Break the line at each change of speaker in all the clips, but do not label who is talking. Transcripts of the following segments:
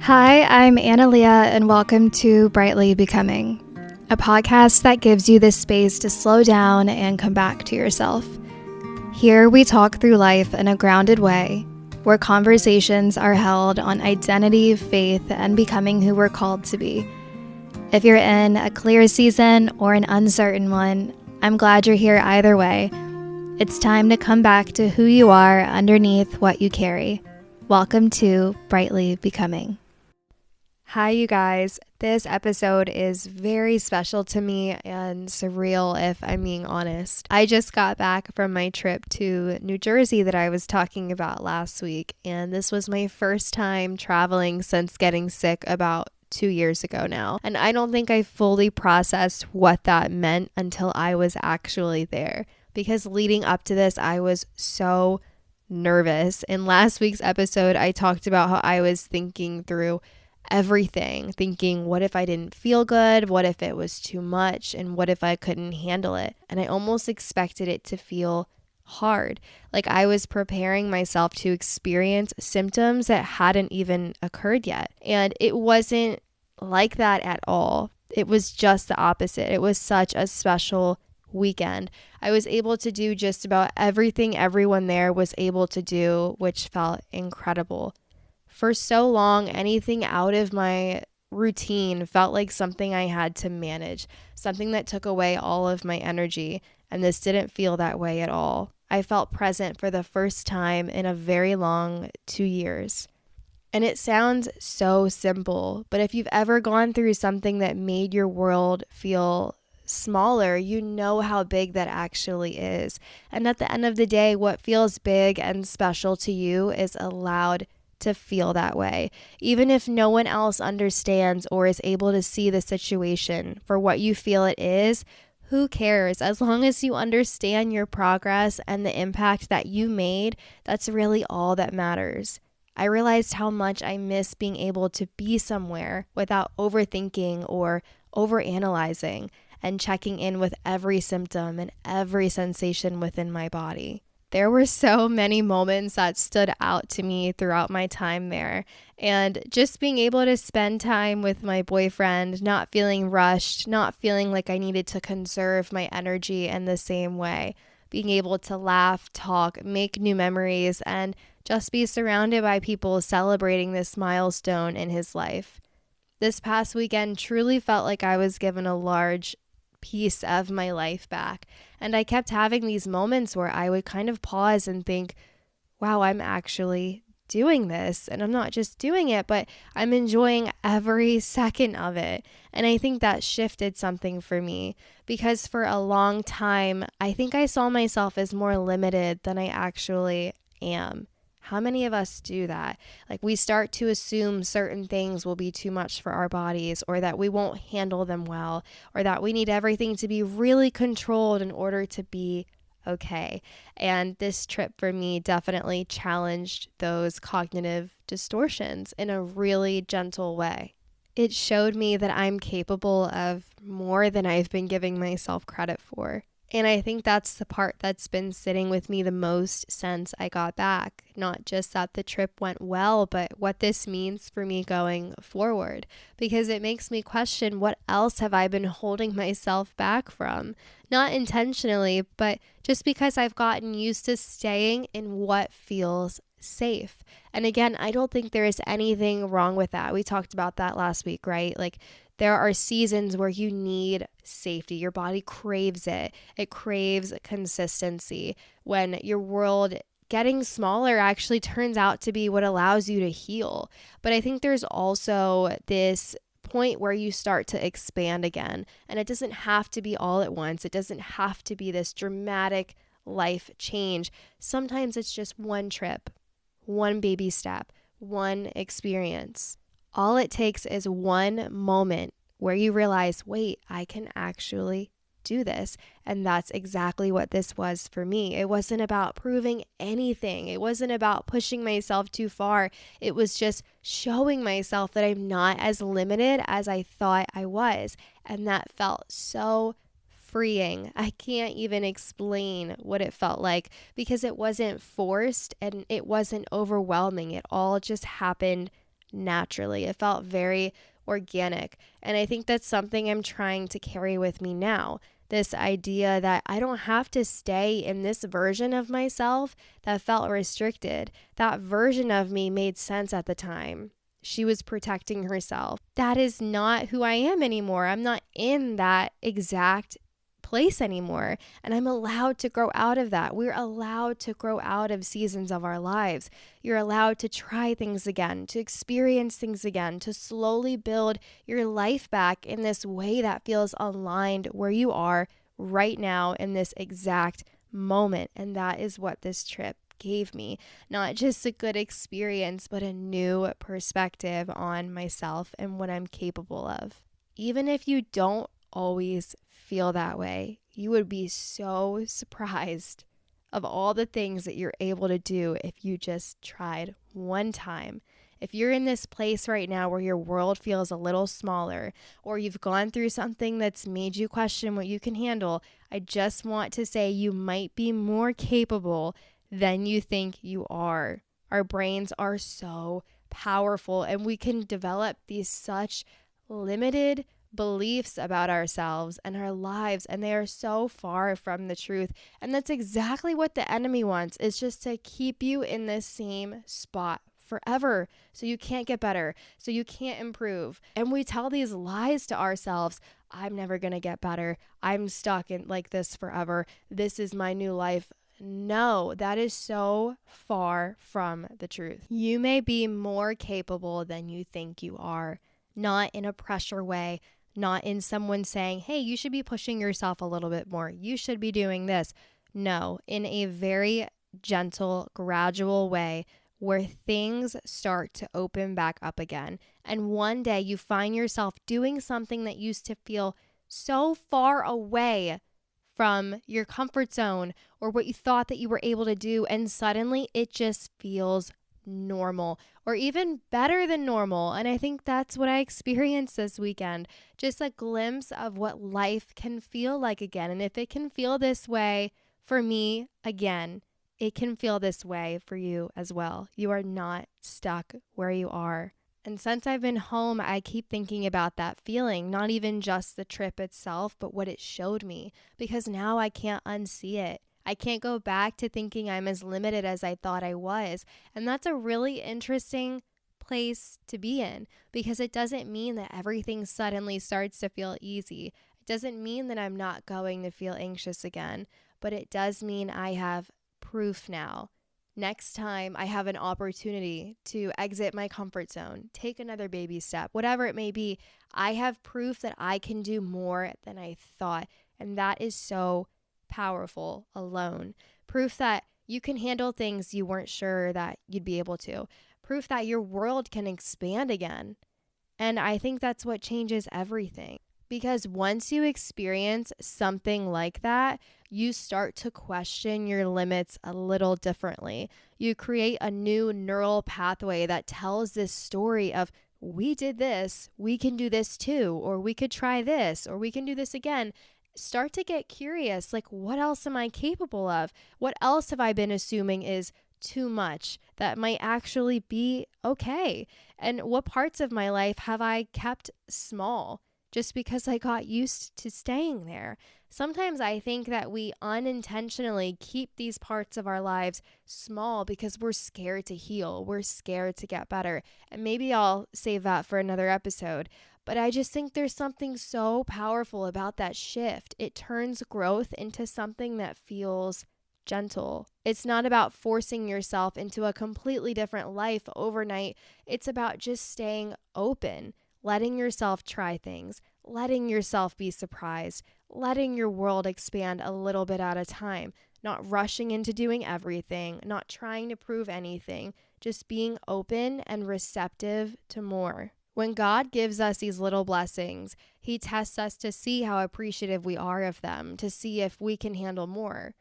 Hi, I'm Analia, and welcome to Brightly Becoming, a podcast that gives you the space to slow down and come back to yourself. Here we talk through life in a grounded way, where conversations are held on identity, faith, and becoming who we're called to be. If you're in a clear season or an uncertain one, I'm glad you're here either way. It's time to come back to who you are underneath what you carry. Welcome to Brightly Becoming. Hi, you guys. This episode is very special to me and surreal, if I'm being honest. I just got back from my trip to New Jersey that I was talking about last week, and this was my first time traveling since getting sick about 2 years ago now. And I don't think I fully processed what that meant until I was actually there, because leading up to this, I was so nervous. In last week's episode, I talked about how I was thinking through everything, thinking, what if I didn't feel good? What if it was too much? And what if I couldn't handle it? And I almost expected it to feel hard. Like I was preparing myself to experience symptoms that hadn't even occurred yet. And it wasn't like that at all. It was just the opposite. It was such a special weekend. I was able to do just about everything everyone there was able to do, which felt incredible. For so long, anything out of my routine felt like something I had to manage, something that took away all of my energy, and this didn't feel that way at all. I felt present for the first time in a very long 2 years. And it sounds so simple, but if you've ever gone through something that made your world feel smaller, you know how big that actually is. And at the end of the day, what feels big and special to you is allowed to feel that way. Even if no one else understands or is able to see the situation for what you feel it is, who cares? As long as you understand your progress and the impact that you made, that's really all that matters. I realized how much I miss being able to be somewhere without overthinking or overanalyzing and checking in with every symptom and every sensation within my body. There were so many moments that stood out to me throughout my time there. And just being able to spend time with my boyfriend, not feeling rushed, not feeling like I needed to conserve my energy in the same way. Being able to laugh, talk, make new memories, and just be surrounded by people celebrating this milestone in his life. This past weekend truly felt like I was given a large piece of my life back. And I kept having these moments where I would kind of pause and think, wow, I'm actually doing this. And I'm not just doing it, but I'm enjoying every second of it. And I think that shifted something for me, because for a long time, I think I saw myself as more limited than I actually am. How many of us do that? Like we start to assume certain things will be too much for our bodies, or that we won't handle them well, or that we need everything to be really controlled in order to be okay. And this trip for me definitely challenged those cognitive distortions in a really gentle way. It showed me that I'm capable of more than I've been giving myself credit for. And I think that's the part that's been sitting with me the most since I got back. Not just that the trip went well, but what this means for me going forward. Because it makes me question, what else have I been holding myself back from? Not intentionally, but just because I've gotten used to staying in what feels safe. And again, I don't think there is anything wrong with that. We talked about that last week, right? Like, there are seasons where you need safety. Your body craves it. It craves consistency. When your world getting smaller actually turns out to be what allows you to heal. But I think there's also this point where you start to expand again. And it doesn't have to be all at once. It doesn't have to be this dramatic life change. Sometimes it's just one trip, one baby step, one experience. All it takes is one moment where you realize, wait, I can actually do this. And that's exactly what this was for me. It wasn't about proving anything. It wasn't about pushing myself too far. It was just showing myself that I'm not as limited as I thought I was. And that felt so freeing. I can't even explain what it felt like, because it wasn't forced and it wasn't overwhelming. It all just happened naturally. It felt very organic. And I think that's something I'm trying to carry with me now. This idea that I don't have to stay in this version of myself that felt restricted. That version of me made sense at the time. She was protecting herself. That is not who I am anymore. I'm not in that exact place anymore. And I'm allowed to grow out of that. We're allowed to grow out of seasons of our lives. You're allowed to try things again, to experience things again, to slowly build your life back in this way that feels aligned where you are right now in this exact moment. And that is what this trip gave me. Not just a good experience, but a new perspective on myself and what I'm capable of. Even if you don't always feel that way, you would be so surprised of all the things that you're able to do if you just tried one time. If you're in this place right now where your world feels a little smaller, or you've gone through something that's made you question what you can handle, I just want to say you might be more capable than you think you are. Our brains are so powerful, and we can develop these such limited beliefs about ourselves and our lives, and they are so far from the truth. And that's exactly what the enemy wants, is just to keep you in the same spot forever, so you can't get better, so you can't improve. And we tell these lies to ourselves. I'm never gonna get better. I'm stuck in like this forever. This is my new life. No, that is so far from the truth. You may be more capable than you think you are, not in a pressure way, not in someone saying, hey, you should be pushing yourself a little bit more. You should be doing this. No, in a very gentle, gradual way where things start to open back up again. And one day you find yourself doing something that used to feel so far away from your comfort zone or what you thought that you were able to do, and suddenly it just feels normal, or even better than normal. And I think that's what I experienced this weekend. Just a glimpse of what life can feel like again. And if it can feel this way for me again, it can feel this way for you as well. You are not stuck where you are. And since I've been home, I keep thinking about that feeling, not even just the trip itself, but what it showed me, because now I can't unsee it. I can't go back to thinking I'm as limited as I thought I was. And that's a really interesting place to be in, because it doesn't mean that everything suddenly starts to feel easy. It doesn't mean that I'm not going to feel anxious again, but it does mean I have proof now. Next time I have an opportunity to exit my comfort zone, take another baby step, whatever it may be, I have proof that I can do more than I thought. And that is so powerful alone. Proof that you can handle things you weren't sure that you'd be able to. Proof that your world can expand again. And I think that's what changes everything. Because once you experience something like that, you start to question your limits a little differently. You create a new neural pathway that tells this story of, we did this, we can do this too, or we could try this, or we can do this again. Start to get curious, like, what else am I capable of? What else have I been assuming is too much that might actually be okay? And what parts of my life have I kept small just because I got used to staying there? Sometimes I think that we unintentionally keep these parts of our lives small because we're scared to heal. We're scared to get better. And maybe I'll save that for another episode. But I just think there's something so powerful about that shift. It turns growth into something that feels gentle. It's not about forcing yourself into a completely different life overnight. It's about just staying open, letting yourself try things, letting yourself be surprised, letting your world expand a little bit at a time, not rushing into doing everything, not trying to prove anything, just being open and receptive to more. When God gives us these little blessings, He tests us to see how appreciative we are of them, to see if we can handle more.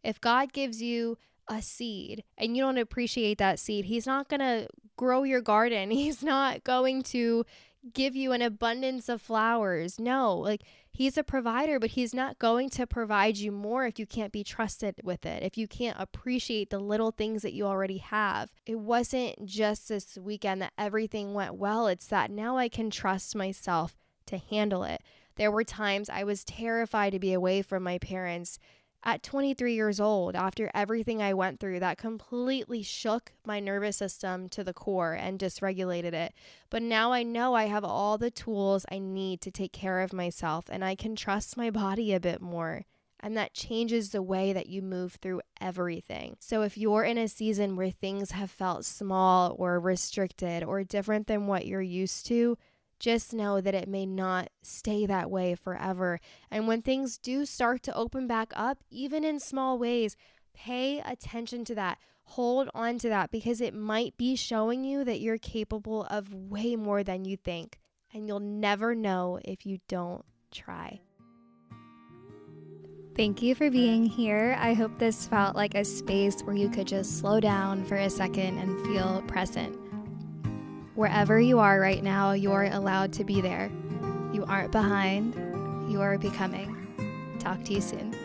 If God gives you a seed and you don't appreciate that seed, He's not going to grow your garden. He's not going to give you an abundance of flowers. No, like he's a provider, but he's not going to provide you more if you can't be trusted with it, if you can't appreciate the little things that you already have. It wasn't just this weekend that everything went well. It's that now I can trust myself to handle it. There were times I was terrified to be away from my parents at 23 years old, after everything I went through that completely shook my nervous system to the core and dysregulated it. But now I know I have all the tools I need to take care of myself, and I can trust my body a bit more. And that changes the way that you move through everything. So if you're in a season where things have felt small or restricted or different than what you're used to, just know that it may not stay that way forever. And when things do start to open back up, even in small ways, pay attention to that. Hold on to that, because it might be showing you that you're capable of way more than you think. And you'll never know if you don't try. Thank you for being here. I hope this felt like a space where you could just slow down for a second and feel present. Wherever you are right now, you're allowed to be there. You aren't behind. You are becoming. Talk to you soon.